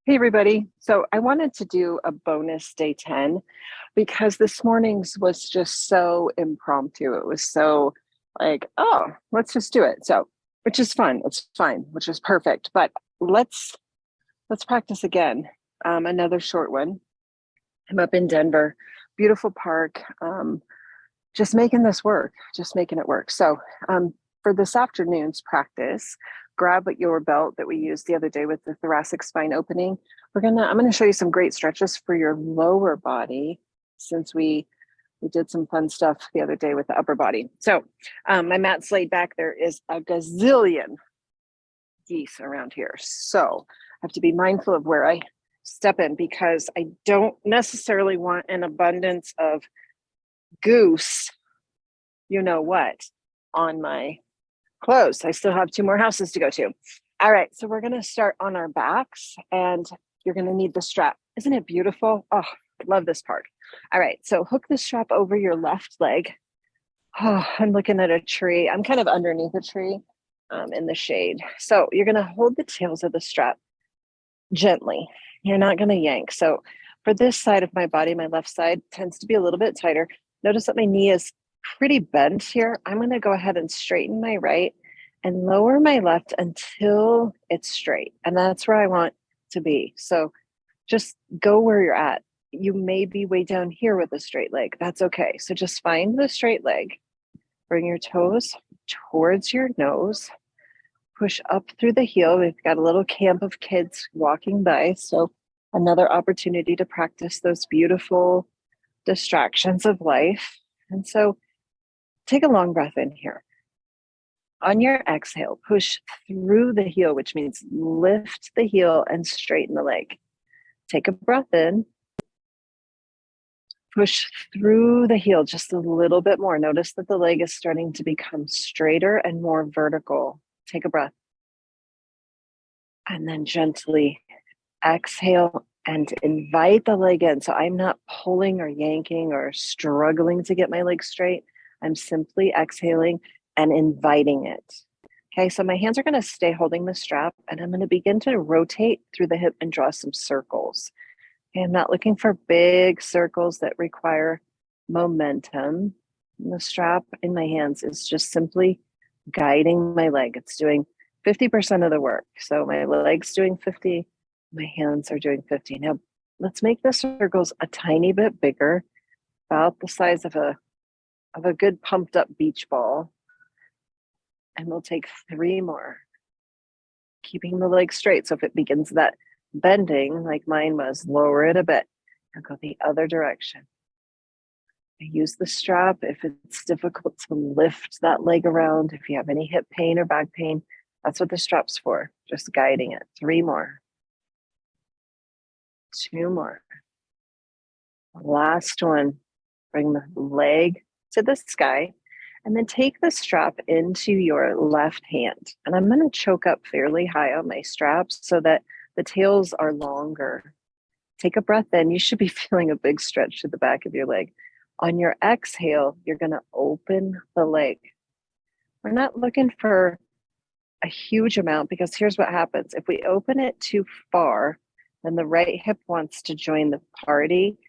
Hey everybody. So I wanted to do a bonus day 10 because this morning's was just so impromptu. It was so like, oh, let's just do it. So, which is fun. It's fine, which is perfect. But let's let's practice again. Another short one. I'm up in Denver, beautiful park. Just making this work, just making it work. So for this afternoon's practice, grab your belt that we used the other day with the thoracic spine opening. I'm gonna show you some great stretches for your lower body since we did some fun stuff the other day with the upper body. So my mat's laid back. There is a gazillion geese around here. So I have to be mindful of where I step in because I don't necessarily want an abundance of goose, you know what, on my clothes. I still have two more houses to go to. All right, so we're going to start on our backs and you're going to need the strap. Isn't it beautiful? Oh, I love this part. All right, so hook the strap over your left leg. Oh, I'm looking at a tree. I'm kind of underneath a tree in the shade. So you're going to hold the tails of the strap gently. You're not going to yank. So for this side of my body, my left side tends to be a little bit tighter. Notice that my knee is pretty bent here. I'm going to go ahead and straighten my right and lower my left until it's straight. And that's where I want to be. So just go where you're at. You may be way down here with a straight leg. That's okay. So just find the straight leg. Bring your toes towards your nose. Push up through the heel. We've got a little camp of kids walking by. So another opportunity to practice those beautiful distractions of life. And so take a long breath in here. On your exhale, push through the heel, which means lift the heel and straighten the leg. Take a breath in. Push through the heel just a little bit more. Notice that the leg is starting to become straighter and more vertical. Take a breath. And then gently exhale and invite the leg in. So I'm not pulling or yanking or struggling to get my leg straight. I'm simply exhaling and inviting it. Okay, so my hands are going to stay holding the strap and I'm going to begin to rotate through the hip and draw some circles. Okay, I'm not looking for big circles that require momentum. The strap in my hands is just simply guiding my leg. It's doing 50% of the work. So my leg's doing 50, my hands are doing 50. Now let's make the circles a tiny bit bigger, about the size of a good pumped up beach ball. And we'll take 3 more, keeping the leg straight. So if it begins that bending like mine was, lower it a bit and go the other direction. Use the strap if it's difficult to lift that leg around. If you have any hip pain or back pain, that's what the strap's for, just guiding it. 3 more. 2 more. Last one. Bring the leg to the sky and then take the strap into your left hand. And I'm going to choke up fairly high on my straps so that the tails are longer. Take a breath in. You should be feeling a big stretch to the back of your leg. On your exhale, you're going to open the leg. We're not looking for a huge amount because here's what happens. If we open it too far, then the right hip wants to join the party.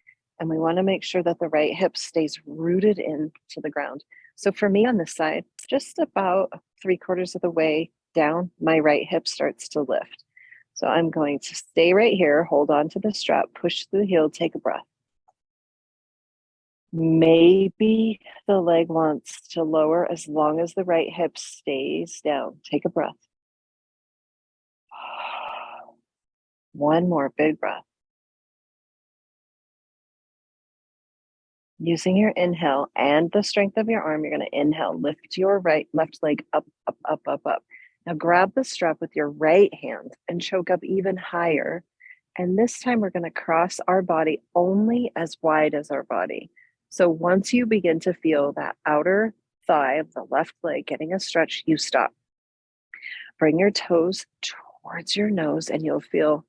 And we want to make sure that the right hip stays rooted into the ground. So for me on this side, just about 3/4 of the way down, my right hip starts to lift. So I'm going to stay right here, hold on to the strap, push through the heel, take a breath. Maybe the leg wants to lower as long as the right hip stays down. Take a breath. 1 more big breath. Using your inhale and the strength of your arm, you're going to inhale, lift your left leg up, up, up, up, up. Now grab the strap with your right hand and choke up even higher. And this time we're going to cross our body only as wide as our body. So once you begin to feel that outer thigh of the left leg getting a stretch, you stop. Bring your toes towards your nose and you'll feel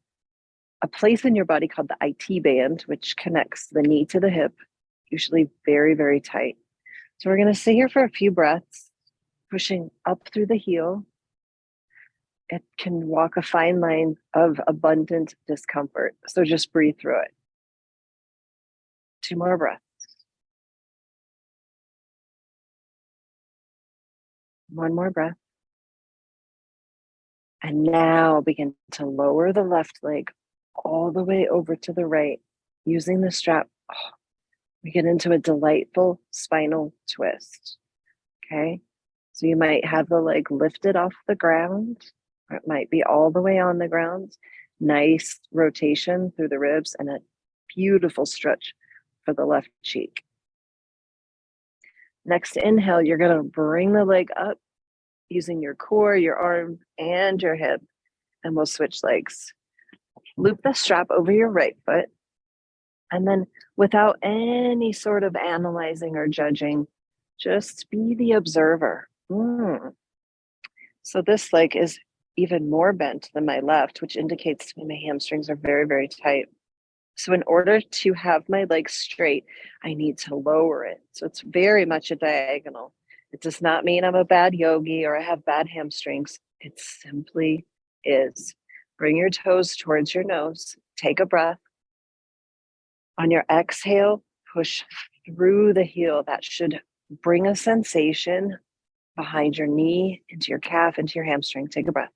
a place in your body called the IT band, which connects the knee to the hip, usually very, very tight. So we're going to stay here for a few breaths, pushing up through the heel. it can walk a fine line of abundant discomfort. So just breathe through it. 2 more breaths. 1 more breath. And now begin to lower the left leg all the way over to the right using the strap. Oh, we get into a delightful spinal twist. Okay. So you might have the leg lifted off the ground, or it might be all the way on the ground. Nice rotation through the ribs and a beautiful stretch for the left cheek. Next inhale, you're going to bring the leg up using your core, your arm, and your hip, and we'll switch legs. Loop the strap over your right foot, and then without any sort of analyzing or judging, just be the observer. So this leg is even more bent than my left, which indicates to me my hamstrings are very, very tight. So in order to have my leg straight, I need to lower it. So it's very much a diagonal. It does not mean I'm a bad yogi or I have bad hamstrings. It simply is. Bring your toes towards your nose. Take a breath. On your exhale, push through the heel. That should bring a sensation behind your knee, into your calf, into your hamstring. Take a breath.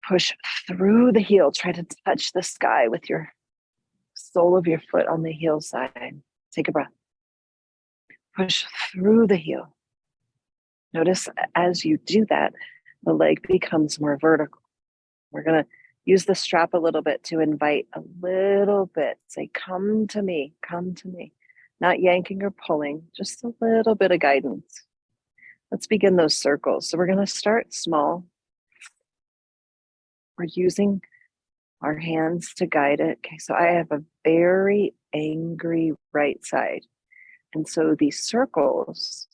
Push through the heel. Try to touch the sky with your sole of your foot on the heel side. Take a breath. Push through the heel. Notice as you do that, the leg becomes more vertical. We're going to use the strap a little bit to invite a little bit. Say, come to me, come to me. Not yanking or pulling, just a little bit of guidance. Let's begin those circles. So we're going to start small. We're using our hands to guide it. Okay, so I have a very angry right side. And so these circles,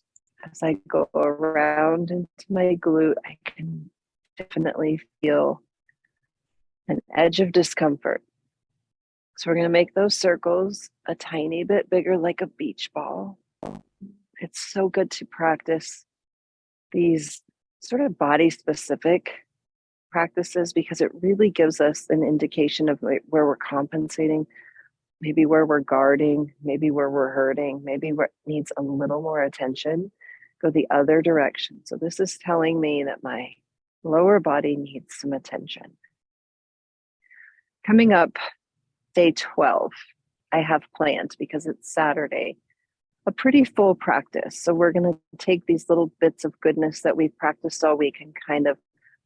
as I go around into my glute, I can definitely feel an edge of discomfort. So we're going to make those circles a tiny bit bigger, like a beach ball. It's so good to practice these sort of body-specific practices because it really gives us an indication of where we're compensating, maybe where we're guarding, maybe where we're hurting, maybe where it needs a little more attention. Go the other direction. So this is telling me that my lower body needs some attention. Coming up, day 12, I have planned, because it's Saturday, a pretty full practice. So we're going to take these little bits of goodness that we've practiced all week and kind of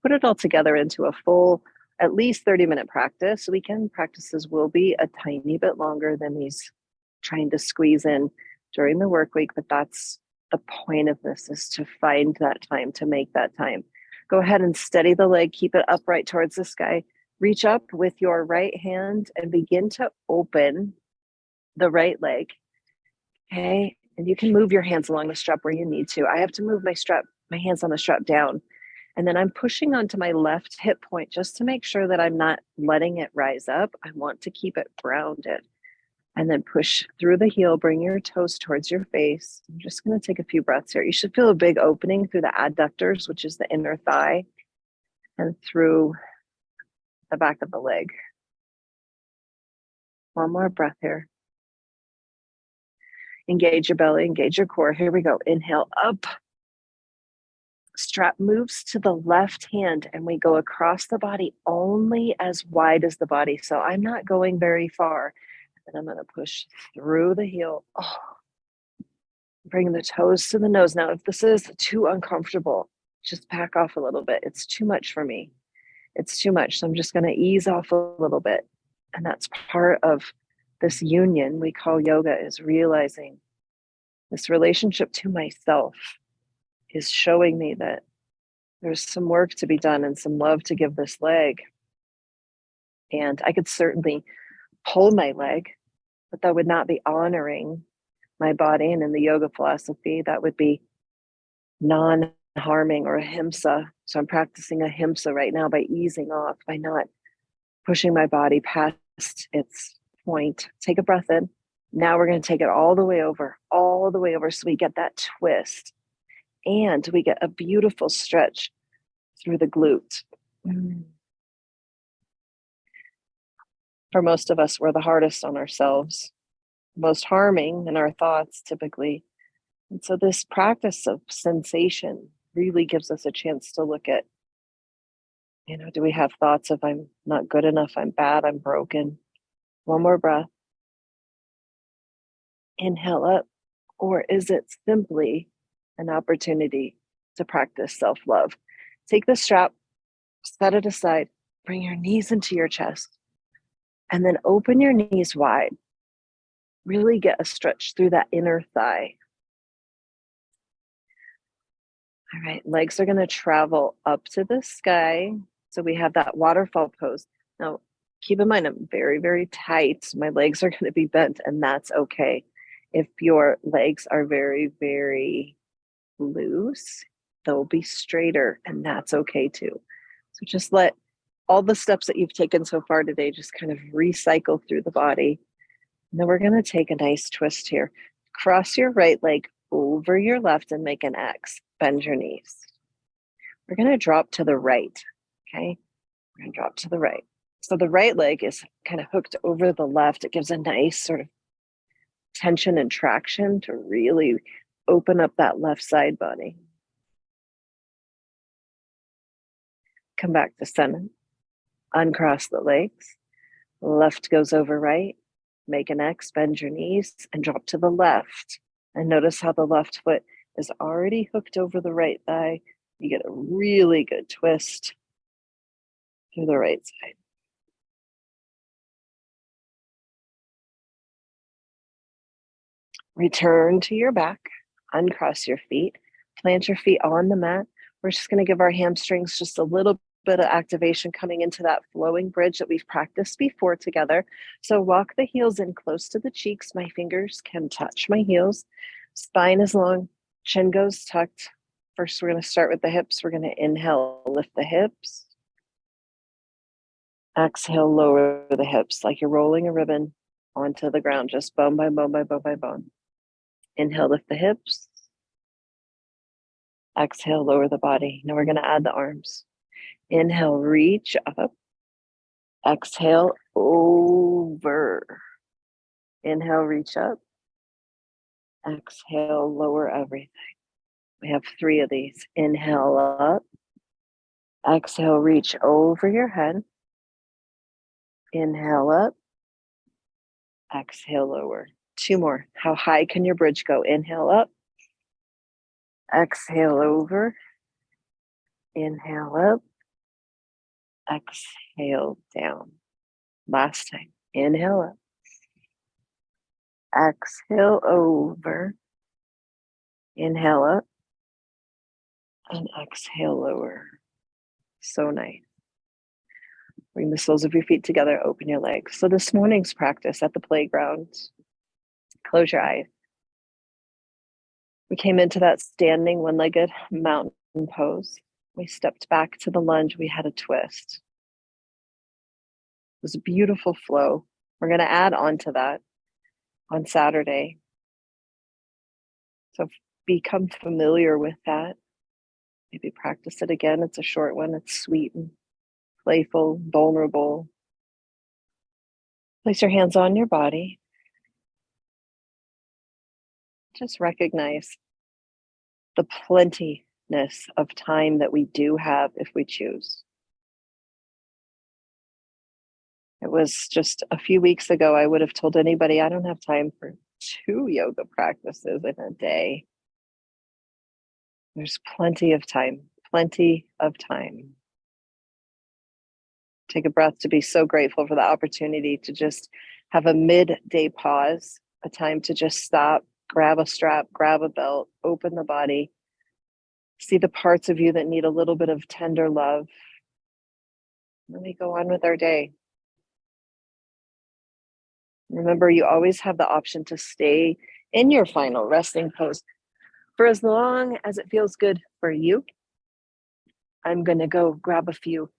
put it all together into a full, at least 30-minute practice. Weekend practices will be a tiny bit longer than these trying to squeeze in during the work week, but that's the point of this, is to find that time, to make that time. Go ahead and steady the leg, keep it upright towards the sky. Reach up with your right hand and begin to open the right leg. Okay, and you can move your hands along the strap where you need to. I have to move my hands on the strap down. And then I'm pushing onto my left hip point just to make sure that I'm not letting it rise up. I want to keep it grounded. And then push through the heel, bring your toes towards your face. I'm just going to take a few breaths here. You should feel a big opening through the adductors, which is the inner thigh, and through the back of the leg. 1 more breath here. Engage your belly, engage your core. Here we go. Inhale up. Strap moves to the left hand and we go across the body only as wide as the body. So I'm not going very far. And I'm going to push through the heel. Oh. Bring the toes to the nose. Now, if this is too uncomfortable, just back off a little bit. It's too much for me. It's too much. So I'm just going to ease off a little bit. And that's part of this union we call yoga, is realizing this relationship to myself is showing me that there's some work to be done and some love to give this leg. And I could certainly pull my leg, but that would not be honoring my body. And in the yoga philosophy, that would be non-harming or ahimsa. So I'm practicing ahimsa right now by easing off, by not pushing my body past its point. Take a breath in. Now we're going to take it all the way over, so we get that twist. And we get a beautiful stretch through the glute. For most of us, we're the hardest on ourselves, most harming in our thoughts typically. And so this practice of sensation really gives us a chance to look at, do we have thoughts of I'm not good enough, I'm bad, I'm broken? One more breath. Inhale up. Or is it simply an opportunity to practice self-love? Take the strap, set it aside, bring your knees into your chest, and then open your knees wide. Really get a stretch through that inner thigh. All right, legs are going to travel up to the sky. So we have that waterfall pose. Now, keep in mind, I'm very, very tight. My legs are going to be bent, and that's okay. If your legs are very, very loose, they'll be straighter, and that's okay too. So just let all the steps that you've taken so far today just kind of recycle through the body. And then we're going to take a nice twist here. Cross your right leg over your left and make an X. Bend your knees. We're going to drop to the right, okay? We're going to drop to the right. So the right leg is kind of hooked over the left. It gives a nice sort of tension and traction to really open up that left side body. Come back to center. Uncross the legs. Left goes over right. Make an X, bend your knees, and drop to the left. And notice how the left foot is already hooked over the right thigh. You get a really good twist through the right side. Return to your back. Uncross your feet. Plant your feet on the mat. We're just going to give our hamstrings just a little bit of activation coming into that flowing bridge that we've practiced before together. So walk the heels in close to the cheeks. My fingers can touch my heels. Spine is long. Chin goes tucked. First, we're going to start with the hips. We're going to inhale, lift the hips. Exhale, lower the hips like you're rolling a ribbon onto the ground, just bone by bone by bone by bone. Inhale, lift the hips. Exhale, lower the body. Now we're going to add the arms. Inhale, reach up. Exhale, over. Inhale, reach up. Exhale, lower everything. We have 3 of these. Inhale up. Exhale, reach over your head. Inhale up. Exhale, lower. 2 more. How high can your bridge go? Inhale up. Exhale, over. Inhale up. Exhale, down. Last time. Inhale up. Exhale, over. Inhale up. And exhale, lower. So nice. Bring the soles of your feet together, open your legs. So this morning's practice at the playground, close your eyes. We came into that standing one-legged mountain pose. We stepped back to the lunge. We had a twist. It was a beautiful flow. We're going to add on to that on Saturday. So become familiar with that. Maybe practice it again. It's a short one. It's sweet and playful, vulnerable. Place your hands on your body. Just recognize the plentiness of time that we do have if we choose. It was just a few weeks ago, I would have told anybody I don't have time for 2 yoga practices in a day. There's plenty of time, plenty of time. Take a breath to be so grateful for the opportunity to just have a midday pause, a time to just stop, grab a strap, grab a belt, open the body, see the parts of you that need a little bit of tender love. And then we go on with our day. Remember, you always have the option to stay in your final resting pose for as long as it feels good for you. I'm going to go grab a few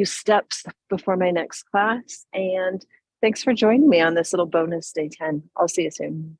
steps before my next class. And thanks for joining me on this little bonus day 10. I'll see you soon.